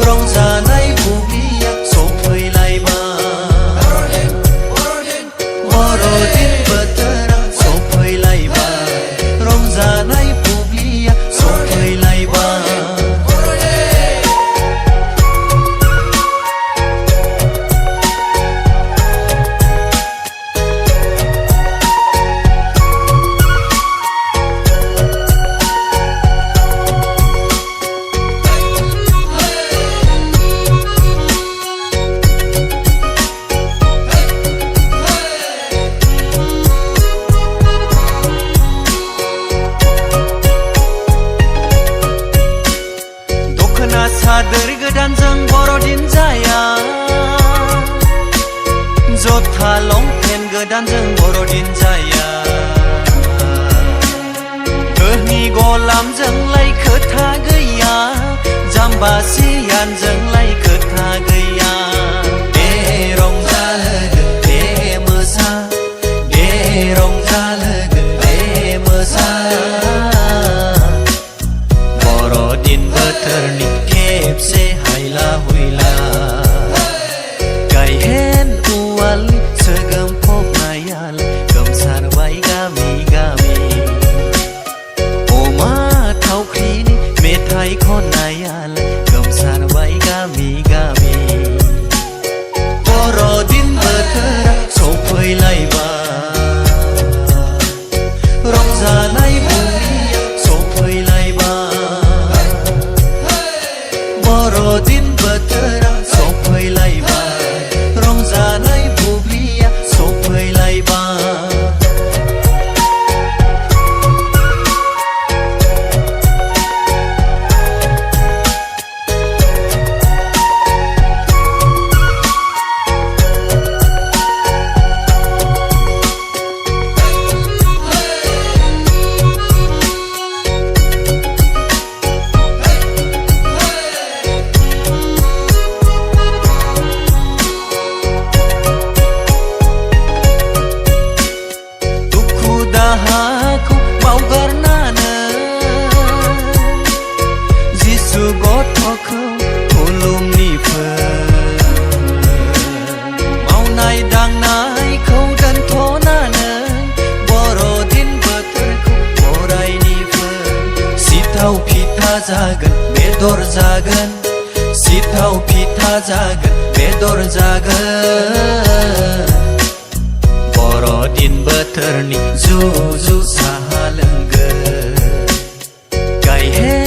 रंजानाय बुब्लिया सफैलायबाय बर'दिन बोथोरा सफैलायबाय रंजानाय बुब्लिया सफैलायबाय सादोर गोदानजों बर'दिन जाया जथा लंपेन्ट गोदानजों बर'दिन जाया धोनि गलामजोंलाय खोथा गैया जाम्बा सियानजोंलाय खोथा गैया दे रंजालोगो दे मोसा दे रंजालोगो दे मोसा बर'दिन बोथोरनि खेबसे हायला हुइला गायहेन उवालनि सोगोमफबनायालाय गोमसारबाय गामि गामि अमा थावख्रिनि मेथाइ खननायालाय गोमसारबाय गामि गामि बर'दिन बोथोरा सफैलायबाय रंजानाय बुब्लिया सफैलायबाय बर'दिन बोथोरा सफैलायबाय रंजानाय बुब्लिया सफैलायबाय दाहाखौ बावगारनानै जिसु गथ'खौ खुलुमनिफोर मावनाय दांनायखौ दोनथ'नानै बर'दिन बोथोरखौ बरायनिफोर सिथाव फिथा जागोन बेदर जागोन सिथाव फिथा जागोन बेदर जागोन बर'दिन बोथोरनि जु जु साहा लोंगोन गायहेन